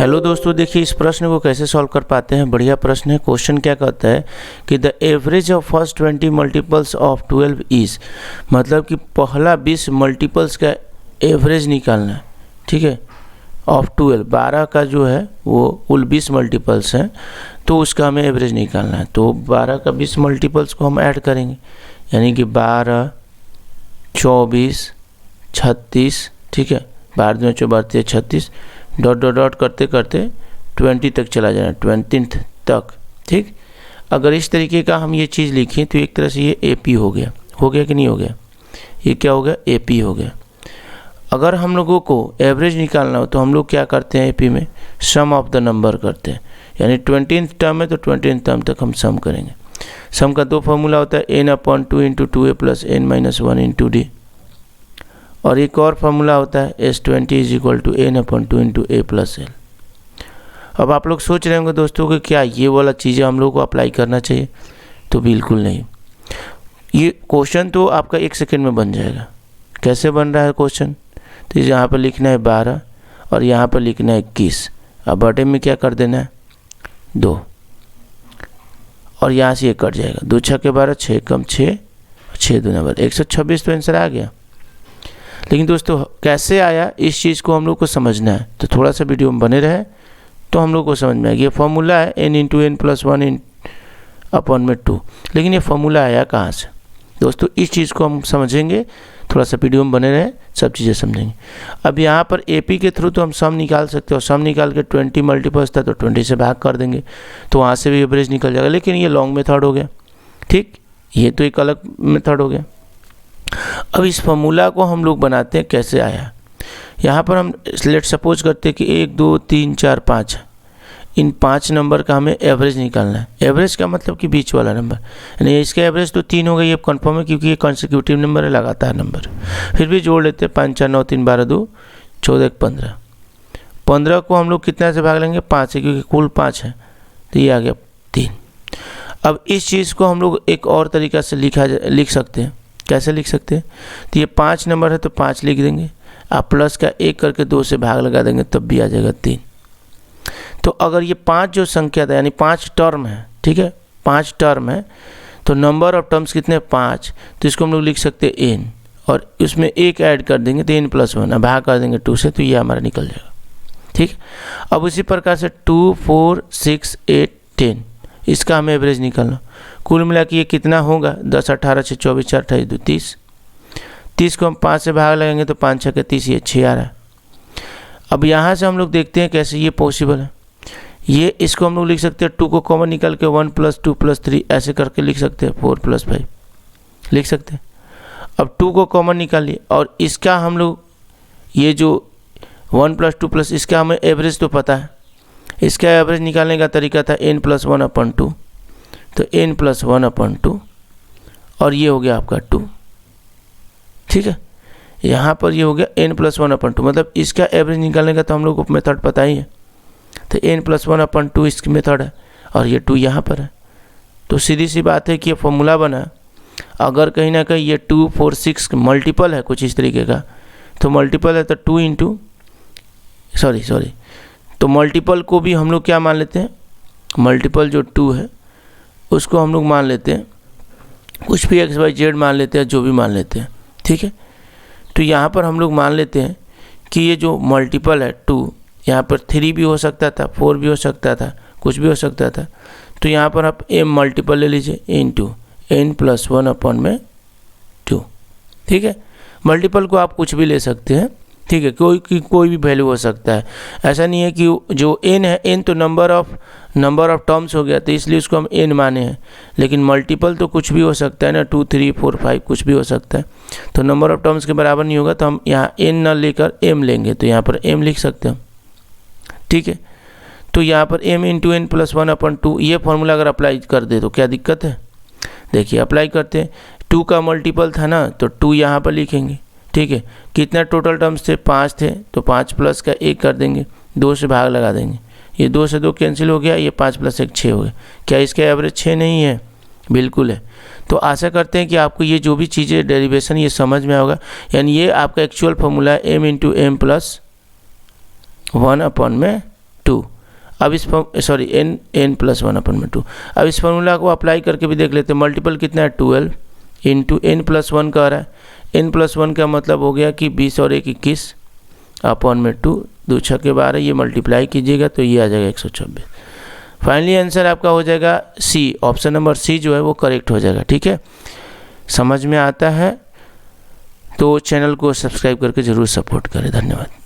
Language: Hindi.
हेलो दोस्तों, देखिए इस प्रश्न को कैसे सॉल्व कर पाते हैं। बढ़िया प्रश्न है। क्वेश्चन क्या कहता है कि the average of first 20 multiples of 12 is, मतलब कि पहला 20 मल्टीपल्स का एवरेज निकालना है। ठीक है, ऑफ 12 का जो है वो कुल 20 मल्टीपल्स हैं, तो उसका हमें एवरेज निकालना है। तो 12 का 20 मल्टीपल्स को हम ऐड करेंगे, यानी कि 12, 24, 36। ठीक है, 12 में 24, 36, डॉट डॉट डॉट करते करते 20 तक चला जाना, 20 तक। ठीक, अगर इस तरीके का हम ये चीज़ लिखें तो एक तरह से ये AP हो गया कि नहीं हो गया? ये क्या हो गया? AP हो गया। अगर हम लोगों को एवरेज निकालना हो तो हम लोग क्या करते हैं AP में? सम ऑफ द नंबर करते हैं, यानी 20th टर्म है तो 20th टर्म तक हम सम करेंगे। सम का दो फॉर्मूला होता है, n/2 × 2a + n-1 × d, और एक और फार्मूला होता है S20 = n/2 × a + l। अब आप लोग सोच रहे होंगे दोस्तों कि क्या ये वाला चीज़ें हम लोग को अप्लाई करना चाहिए? तो बिल्कुल नहीं। ये क्वेश्चन तो आपका 1 सेकेंड में बन जाएगा। कैसे बन रहा है क्वेश्चन? तो यहाँ पर लिखना है 12 और यहाँ पर लिखना है 21। अब बटे में क्या कर देना है? 2, और यहाँ से ये कट जाएगा। 2 × 6 = 12, 6 × 6 = 6 × 2 = 126। तो आंसर आ गया। लेकिन दोस्तों कैसे आया, इस चीज़ को हम लोग को समझना है, तो थोड़ा सा वीडियो में बने रहे तो हम लोग को समझ में आएगा। ये फॉर्मूला है n × n + 1/2। लेकिन ये फॉर्मूला आया कहाँ से दोस्तों? इस चीज़ को हम समझेंगे, थोड़ा सा वीडियो में बने रहे, सब चीज़ें समझेंगे। अब यहाँ पर AP के थ्रू तो हम सम निकाल सकते हो। सम निकाल के 20 मल्टीपल्स था तो 20 से भाग कर देंगे, तो वहाँ से भी एवरेज निकल जाएगा। लेकिन ये लॉन्ग मेथड हो गया। ठीक, ये तो एक अलग मेथड हो गया। अब इस फॉर्मूला को हम लोग बनाते हैं, कैसे आया? यहाँ पर हम लेट सपोज करते हैं कि 1, 2, 3, 4, 5 है। इन 5 नंबर का हमें एवरेज निकालना है। एवरेज का मतलब कि बीच वाला नंबर, यानी इसका एवरेज तो 3 हो गई, ये कन्फर्म है क्योंकि ये कॉन्सिक्यूटिव नंबर है, लगातार नंबर। फिर भी जोड़ लेते हैं, 5, 4, 9, 3, 12, 2, 14, 1, 15। 15 को हम लोग कितना से भाग लेंगे? 5 से, क्योंकि कुल 5 है, तो ये आ गया 3। अब इस चीज़ को हम लोग एक और तरीक़ा से लिख सकते हैं। कैसे लिख सकते हैं? तो ये 5 नंबर है तो 5 लिख देंगे, आप प्लस का 1 करके 2 से भाग लगा देंगे, तब भी आ जाएगा 3। तो अगर ये 5 जो संख्या था, यानी 5 टर्म है, ठीक है, 5 टर्म है, तो नंबर ऑफ टर्म्स कितने? 5। तो इसको हम लोग लिख सकते हैं n, और इसमें 1 ऐड कर देंगे तो n + 1, भाग कर देंगे 2 से, तो ये हमारा निकल जाएगा। ठीक, अब उसी प्रकार से 2, 4, 6, 8, 10, इसका हमें एवरेज निकालना। कुल मिला के ये कितना होगा? 10, 18, 6, 24, 4, 28, 2, 30। 30 को हम 5 से भाग लगाएंगे तो 5, 6 × 30, ये 6 आ रहा है। अब यहाँ से हम लोग देखते हैं कैसे ये पॉसिबल है। ये इसको हम लोग लिख सकते हैं, 2 को कॉमन निकाल के 1 + 2 + 3 ऐसे करके लिख सकते हैं, 4 + 5 लिख सकते हैं। अब 2 को कॉमन निकालिए, और इसका हम लोग ये जो 1 + 2 + इसका हमें एवरेज तो पता है। इसका एवरेज निकालने का तरीका था n + 1/2, तो n + 1/2, और ये हो गया आपका 2। ठीक है, यहाँ पर ये हो गया n + 1/2, मतलब इसका एवरेज निकालने का तो हम लोग को मेथड पता ही है। तो n + 1/2 इसकी मेथड है, और ये 2 यहाँ पर है। तो सीधी सी बात है कि ये फॉर्मूला बना। अगर कहीं ना कहीं ये 2, 4, 6 मल्टीपल है कुछ इस तरीके का, तो मल्टीपल है तो 2 × तो मल्टीपल को भी हम लोग क्या मान लेते हैं? मल्टीपल जो 2 है उसको हम लोग मान लेते हैं, कुछ भी x, y, z मान लेते हैं, जो भी मान लेते हैं। ठीक है, तो यहाँ पर हम लोग मान लेते हैं कि ये जो मल्टीपल है 2, यहाँ पर 3 भी हो सकता था, 4 भी हो सकता था, कुछ भी हो सकता था। तो यहाँ पर आप m मल्टीपल ले लीजिए, × n + 1/2। ठीक है, मल्टीपल को आप कुछ भी ले सकते हैं। ठीक है, कोई भी वैल्यू हो सकता है। ऐसा नहीं है कि जो n है, n तो नंबर ऑफ टर्म्स हो गया, तो इसलिए उसको हम n माने हैं। लेकिन मल्टीपल तो कुछ भी हो सकता है ना, 2, 3, 4, 5 कुछ भी हो सकता है। तो नंबर ऑफ टर्म्स के बराबर नहीं होगा, तो हम यहाँ n न लेकर m लेंगे, तो यहाँ पर m लिख सकते हैं। ठीक है, तो यहाँ पर m × n + 1/2, ये फॉर्मूला अगर अप्लाई कर दे तो क्या दिक्कत है? देखिए अप्लाई करते हैं। 2 का मल्टीपल था ना, तो 2 यहाँ पर लिखेंगे। ठीक है, कितना टोटल टर्म्स थे? 5 थे, तो 5 प्लस का 1 कर देंगे, 2 से भाग लगा देंगे, ये 2 से 2 कैंसिल हो गया, ये 5 + 1 6 हो गया। क्या इसका एवरेज 6 नहीं है? बिल्कुल है। तो आशा करते हैं कि आपको ये जो भी चीज़ें डेरिवेशन ये समझ में होगा। यानी ये आपका एक्चुअल फॉर्मूला है m × m + 1/2। अब इस सॉरी n प्लस 1/2। अब इस फॉर्मूला को अप्लाई करके भी देख लेते हैं। मल्टीपल कितना है 12 इंटू n प्लस 1 का आ रहा है। n प्लस 1 का मतलब हो गया कि 20 और 1 21 अपॉन में 2, 2 6 12, ये मल्टीप्लाई कीजिएगा तो ये आ जाएगा 126। फाइनली आंसर आपका हो जाएगा सी, ऑप्शन नंबर सी जो है वो करेक्ट हो जाएगा। ठीक है, समझ में आता है तो चैनल को सब्सक्राइब करके ज़रूर सपोर्ट करें। धन्यवाद।